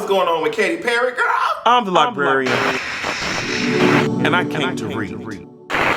going on with Katy Perry, girl? I'm the librarian, and I came to read.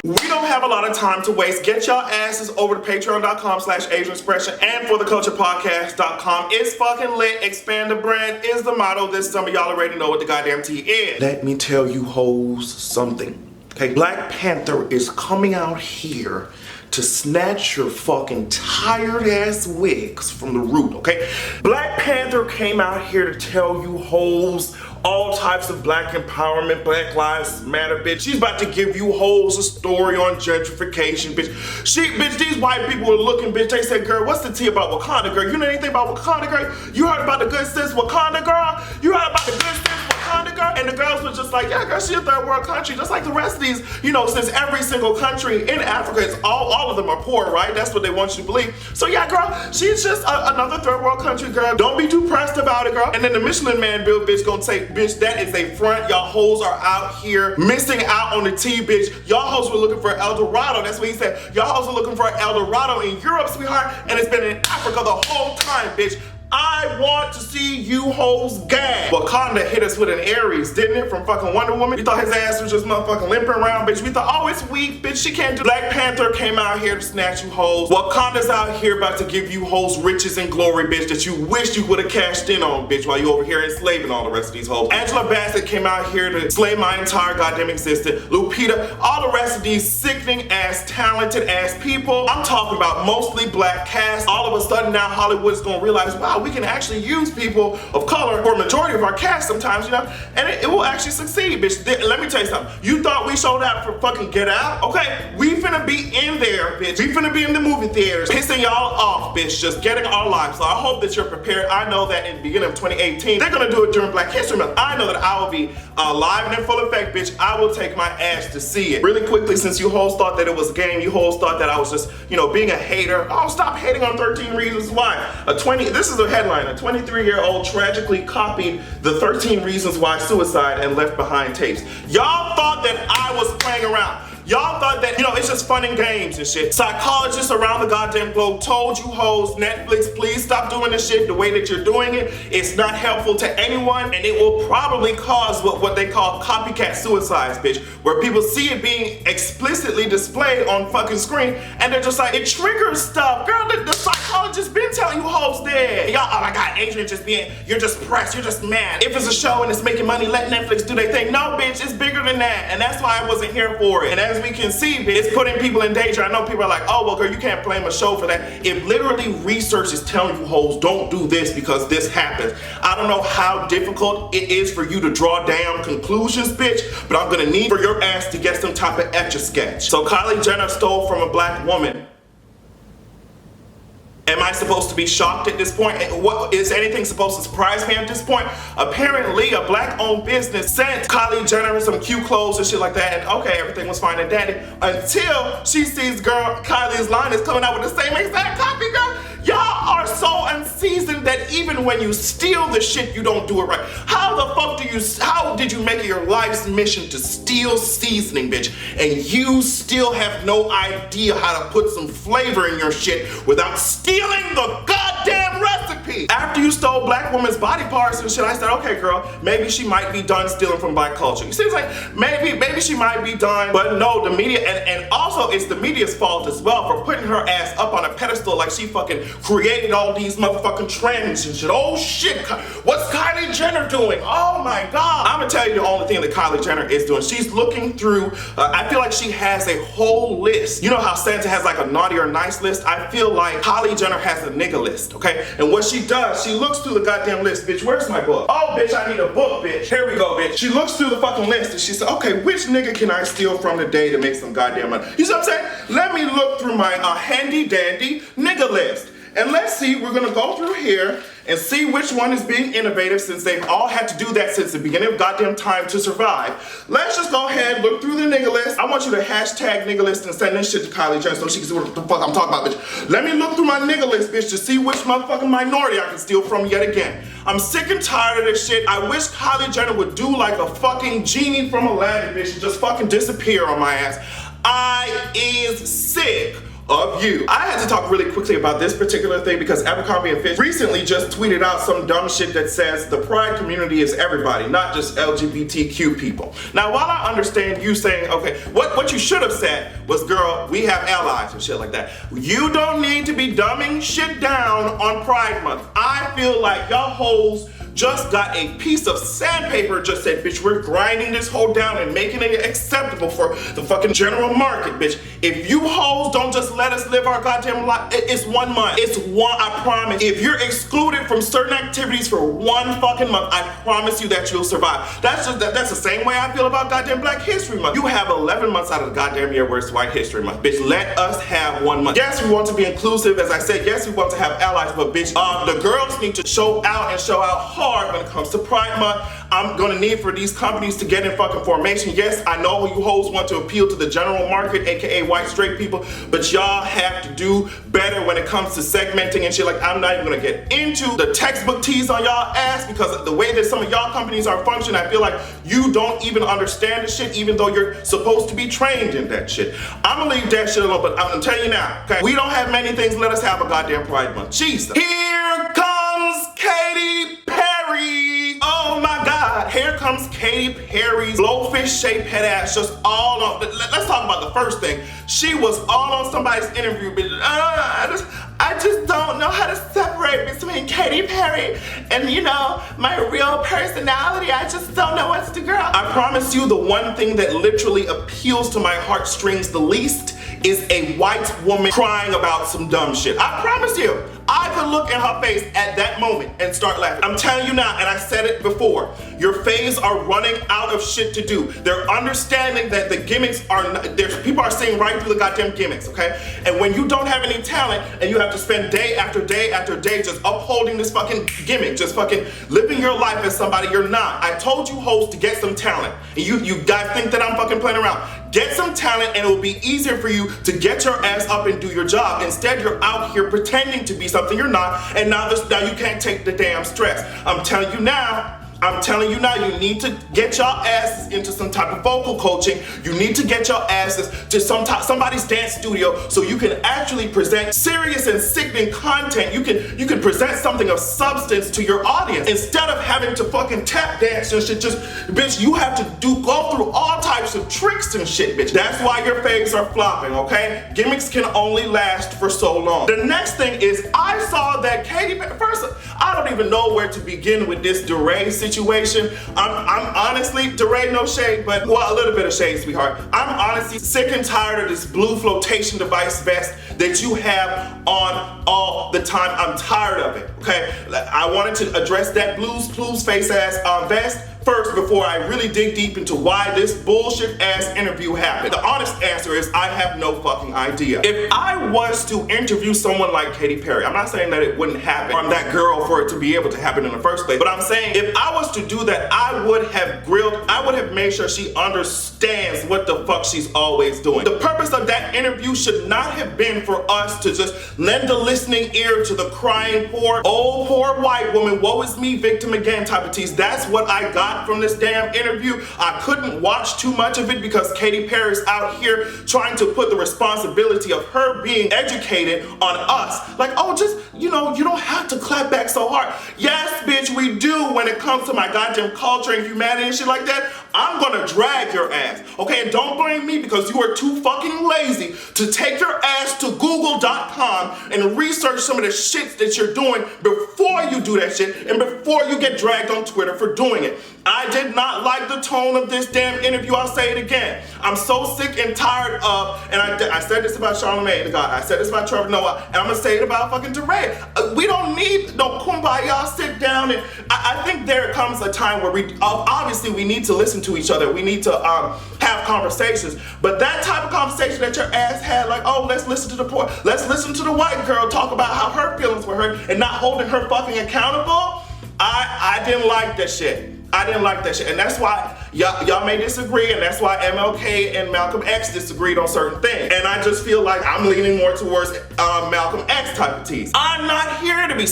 We don't have a lot of time to waste. Get y'all asses over to patreon.com/AsianExpression and fortheculturepodcast.com. It's fucking lit. Expand the brand is the motto this summer. Y'all already know what the goddamn tea is. Let me tell you hoes something. Okay, Black Panther is coming out here to snatch your fucking tired ass wigs from the root, okay? Black Panther came out here to tell you hoes all types of black empowerment, Black Lives Matter, bitch. She's about to give you hoes a story on gentrification, bitch. Bitch, these white people were looking, bitch. They said, girl, what's the tea about Wakanda, girl? You know anything about Wakanda, girl? You heard about the good sis Wakanda, girl? You heard about the good sis Wakanda, girl? And the girls were just like, yeah, girl, she's a third world country, just like the rest of these, you know, since every single country in Africa is all of them are poor, right? That's what they want you to believe. So yeah, girl, she's just another third world country, girl. Don't be too pressed about it, girl. And then the Michelin Man bill, bitch, gonna say, bitch, that is a front. Y'all hoes are out here missing out on the tea, bitch. Y'all hoes were looking for El Dorado. That's what he said. Y'all hoes were looking for El Dorado in Europe, sweetheart, and it's been in Africa the whole time, bitch. I want to see you hoes gag. Wakanda hit us with an Aries, didn't it? From fucking Wonder Woman. We thought his ass was just motherfucking limping around, bitch. We thought, oh, it's weak, bitch. She can't do. Black Panther came out here to snatch you hoes. Wakanda's out here about to give you hoes riches and glory, bitch, that you wish you would have cashed in on, bitch, while you over here enslaving all the rest of these hoes. Angela Bassett came out here to slay my entire goddamn existence. Lupita, all the rest of these sickening ass, talented ass people. I'm talking about mostly black cast. All of a sudden now Hollywood's gonna realize, wow, we can actually use people of color for a majority of our cast sometimes, you know, and it will actually succeed, bitch. Let me tell you something. You thought we showed out for fucking Get Out? Okay, we finna be in there, bitch. We finna be in the movie theaters, pissing y'all off, bitch, just getting our lives. So I hope that you're prepared. I know that in the beginning of 2018, they're gonna do it during Black History Month. I know that I will be live and in full effect, bitch. I will take my ass to see it. Really quickly, since you hoes thought that it was a game, you hoes thought that I was just, you know, being a hater. Oh, stop hating on 13 Reasons Why. This is a headline. A 23-year-old tragically copied the 13 Reasons Why suicide and left behind tapes. Y'all thought that I was playing around. Y'all thought that, you know, it's just fun and games and shit. Psychologists around the goddamn globe told you hoes, Netflix, please stop doing this shit the way that you're doing it. It's not helpful to anyone, and it will probably cause what they call copycat suicides, bitch, where people see it being explicitly displayed on fucking screen, and they're just like, it triggers stuff. Girl, the psychologist been telling you hoes that. Y'all, oh my God, Adrian you're just pressed, you're just mad. If it's a show and it's making money, let Netflix do their thing. No, bitch, it's bigger than that, and that's why I wasn't here for it. And as we can see, it's putting people in danger. I know people are like, oh, well, girl, you can't blame a show for that. If literally research is telling you hoes, don't do this because this happens. I don't know how difficult it is for you to draw damn conclusions, bitch, but I'm gonna need for your ass to get some type of Etch-a-Sketch. So Kylie Jenner stole from a black woman. Am I supposed to be shocked at this point? What is anything supposed to surprise me at this point? Apparently, a black-owned business sent Kylie Jenner some cute clothes and shit like that, and okay, everything was fine and dandy until she sees girl Kylie's line is coming out with the same exact copy, girl. Y'all are so unseasoned that even when you steal the shit, you don't do it right. How did you make it your life's mission to steal seasoning, bitch, and you still have no idea how to put some flavor in your shit without stealing the goddamn recipe? After you stole black women's body parts and shit, I said, okay, girl, maybe she might be done stealing from black culture. You see, it's like, maybe she might be done, but no, the media, and also it's the media's fault as well for putting her ass up on a pedestal like she fucking created all these motherfucking trends and shit. Oh shit, what's Kylie Jenner doing? Oh my God. I'm gonna tell you the only thing that Kylie Jenner is doing. She's looking through, I feel like she has a whole list. You know how Santa has like a naughty or nice list? I feel like Kylie Jenner has a nigga list, okay? And what she does, she looks through the goddamn list. Bitch, where's my book? Oh, bitch, I need a book, bitch. Here we go, bitch. She looks through the fucking list and she said, okay, which nigga can I steal from today to make some goddamn money? You see what I'm saying? Let me look through my handy dandy nigga list. And let's see, we're gonna go through here and see which one is being innovative, since they've all had to do that since the beginning of goddamn time to survive. Let's just go ahead, look through the nigga list. I want you to hashtag nigga list and send this shit to Kylie Jenner so she can see what the fuck I'm talking about, bitch. Let me look through my nigga list, bitch, to see which motherfucking minority I can steal from yet again. I'm sick and tired of this shit. I wish Kylie Jenner would do like a fucking genie from Aladdin, bitch, and just fucking disappear on my ass. I is sick of you. I had to talk really quickly about this particular thing because Abercrombie & Fitch recently just tweeted out some dumb shit that says the pride community is everybody, not just LGBTQ people. Now, while I understand you saying, okay, what you should have said was, girl, we have allies and shit like that. You don't need to be dumbing shit down on Pride Month. I feel like y'all hoes just got a piece of sandpaper, just said, bitch, we're grinding this hoe down and making it acceptable for the fucking general market, bitch. If you hoes don't just let us live our goddamn life, it's 1 month. It's one, I promise. If you're excluded from certain activities for 1 fucking month, I promise you that you'll survive. That's the same way I feel about goddamn Black History Month. You have 11 months out of the goddamn year where it's White History Month. Bitch, let us have 1 month. Yes, we want to be inclusive, as I said. Yes, we want to have allies, but bitch, the girls need to show out and show out hard when it comes to Pride Month. I'm gonna need for these companies to get in fucking formation. Yes, I know you hoes want to appeal to the general market, aka white straight people, but y'all have to do better when it comes to segmenting and shit. Like, I'm not even gonna get into the textbook tease on y'all ass because of the way that some of y'all companies are functioning. I feel like you don't even understand the shit, even though you're supposed to be trained in that shit. I'm gonna leave that shit alone, but I'm gonna tell you now, okay? We don't have many things. Let us have a goddamn Pride Month. Jesus. Here comes Katy Perry. Oh my God, here comes Katy Perry's blowfish-shaped head ass just all on. Let's talk about the first thing. She was all on somebody's interview, but I just don't know how to separate between Katy Perry and, you know, my real personality. I just don't know what's the girl. I promise you, the one thing that literally appeals to my heartstrings the least is a white woman crying about some dumb shit. I promise you, I could look in her face at that moment and start laughing. I'm telling you now, and I said it before, your faves are running out of shit to do. They're understanding that the gimmicks are not, people are seeing right through the goddamn gimmicks, okay? And when you don't have any talent and you have to spend day after day after day just upholding this fucking gimmick, just fucking living your life as somebody you're not. I told you hoes to get some talent. And you guys think that I'm fucking playing around. Get some talent and it will be easier for you to get your ass up and do your job. Instead, you're out here pretending to be something you're not, and now you can't take the damn stress. I'm telling you now, you need to get your asses into some type of vocal coaching. You need to get your asses to somebody's dance studio so you can actually present serious and sickening content. You can present something of substance to your audience instead of having to fucking tap dance and shit. Just, bitch, you have to go through all types of tricks and shit, bitch. That's why your faves are flopping, okay? Gimmicks can only last for so long. The next thing is, I saw that Katy Perry, first, I don't even know where to begin with this Deray situation. I'm honestly, Deray, no shade, but well, a little bit of shade, sweetheart. I'm honestly sick and tired of this blue flotation device vest that you have on all the time. I'm tired of it, okay? I wanted to address that blues face ass vest first before I really dig deep into why this bullshit ass interview happened. The honest answer is I have no fucking idea. If I was to interview someone like Katy Perry, I'm not saying that it wouldn't happen, or I'm that girl for it to be able to happen in the first place, but I'm saying if I was to do that, I would have made sure she understands what the fuck she's always doing. The purpose of that interview should not have been for us to just lend a listening ear to the crying poor white woman, woe is me, victim again type of tease. That's what I got from this damn interview. I couldn't watch too much of it because Katy Perry's out here trying to put the responsibility of her being educated on us. Like, oh, just, you know, you don't have to clap back so hard. Yes, bitch, we do when it comes to my goddamn culture and humanity and shit like that. I'm gonna drag your ass, okay? And don't blame me because you are too fucking lazy to take your ass to google.com and research some of the shit that you're doing before you do that shit and before you get dragged on Twitter for doing it. I did not like the tone of this damn interview. I'll say it again. I'm so sick and tired of, and I said this about Charlamagne the God, I said this about Trevor Noah, and I'm gonna say it about fucking Deray. We don't need no kumbaya, sit down, and I think there comes a time where obviously we need to listen to each other. We need to have conversations, but that type of conversation that your ass had, like, oh, let's listen to the white girl talk about how her feelings were hurt and not holding her fucking accountable. I didn't like that shit. I didn't like that shit, and that's why y'all may disagree, and that's why MLK and Malcolm X disagreed on certain things. And I just feel like I'm leaning more towards Malcolm X type of tease. I'm not here to be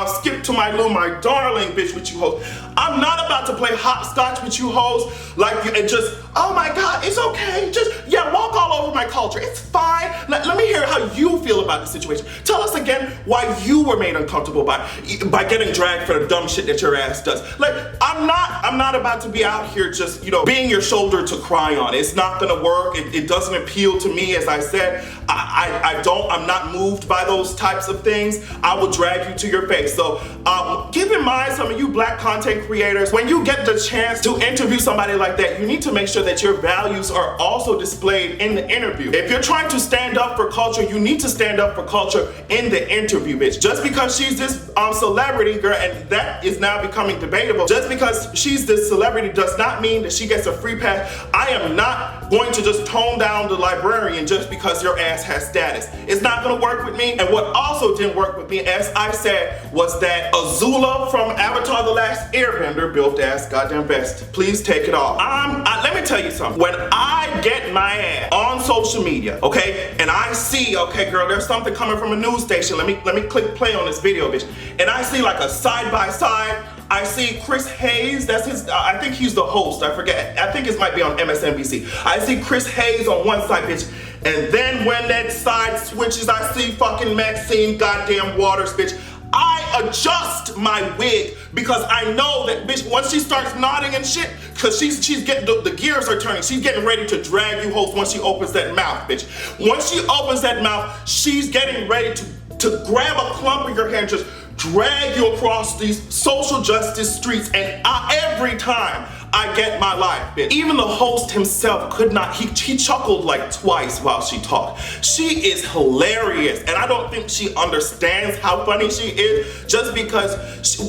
skip to my loo, my darling, bitch, with you hoes. I'm not about to play hopscotch with you hoes like you, and just, oh my God, it's okay. Just, yeah, walk all over my culture. It's fine. Let me hear how you feel about the situation. Tell us again why you were made uncomfortable by getting dragged for the dumb shit that your ass does. Like, I'm not about to be out here just, you know, being your shoulder to cry on. It's not gonna work. It doesn't appeal to me. As I said, I'm not moved by those types of things. I will drag you to your face. So keep in mind, some of you black content creators, when you get the chance to interview somebody like that, you need to make sure that your values are also displayed in the interview. If you're trying to stand up for culture, you need to stand up for culture in the interview, bitch. Just because she's this celebrity, girl, and that is now becoming debatable, just because she's this celebrity does not mean that she gets a free pass. I am not going to just tone down the librarian just because your ass has status. It's not gonna work with me. And what also didn't work with me, as I said, was that Azula from Avatar: The Last Airbender built ass goddamn vest. Please take it off. Let me tell you something. When I get my ass on social media, okay, and I see, okay, girl, there's something coming from a news station. Let me click play on this video, bitch. And I see like a side by side. I see Chris Hayes, that's his, I think he's the host, I forget. I think it might be on MSNBC. I see Chris Hayes on one side, bitch. And then when that side switches, I see fucking Maxine goddamn Waters, bitch. I adjust my wig because I know that, bitch, once she starts nodding and shit, because she's getting, the gears are turning. She's getting ready to drag you hoes once she opens that mouth, bitch. Once she opens that mouth, she's getting ready to grab a clump of your hair and just drag you across these social justice streets, and every time I get my life, bitch. Even the host himself could not, he chuckled like twice while she talked. She is hilarious, and I don't think she understands how funny she is just because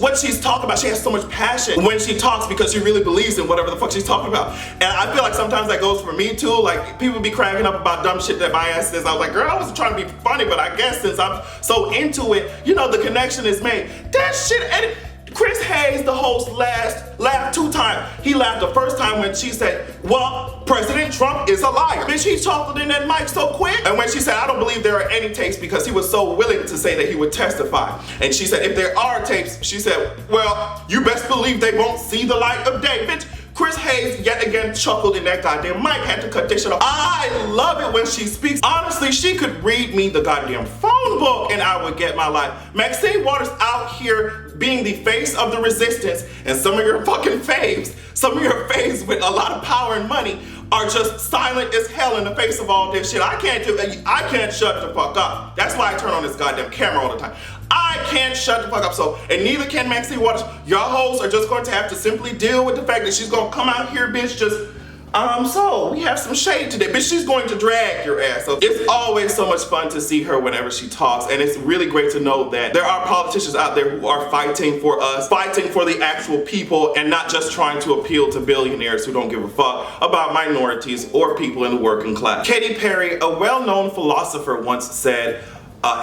what she's talking about, she has so much passion when she talks because she really believes in whatever the fuck she's talking about. And I feel like sometimes that goes for me too. Like, people be cracking up about dumb shit that my ass says. I was like, girl, I wasn't trying to be funny, but I guess since I'm so into it, you know, the connection is made. That shit, and Chris Hayes, the host, laughed 2 times. He laughed the first time when she said, well, President Trump is a liar. Bitch, he chuckled in that mic so quick. And when she said, I don't believe there are any tapes, because he was so willing to say that he would testify. And she said, if there are tapes, she said, well, you best believe they won't see the light of day, bitch. Chris Hayes yet again chuckled in that goddamn mic, had to cut that shit off. I love it when she speaks. Honestly, she could read me the goddamn phone book and I would get my life. Maxine Waters out here being the face of the resistance, and some of your fucking faves, with a lot of power and money are just silent as hell in the face of all this shit. I can't shut the fuck up. That's why I turn on this goddamn camera all the time. I can't shut the fuck up. So, and neither can Maxine Waters. Y'all hoes are just going to have to simply deal with the fact that she's gonna come out here, bitch, just, so we have some shade today. Bitch, she's going to drag your ass. So it's always so much fun to see her whenever she talks, and it's really great to know that there are politicians out there who are fighting for us, fighting for the actual people, and not just trying to appeal to billionaires who don't give a fuck about minorities or people in the working class. Katy Perry, a well-known philosopher, once said,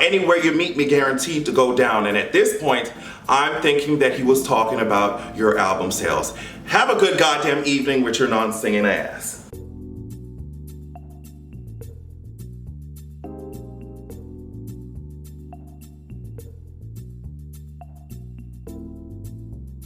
anywhere you meet me guaranteed to go down. And at this point, I'm thinking that he was talking about your album sales. Have a good goddamn evening with your non-singing ass.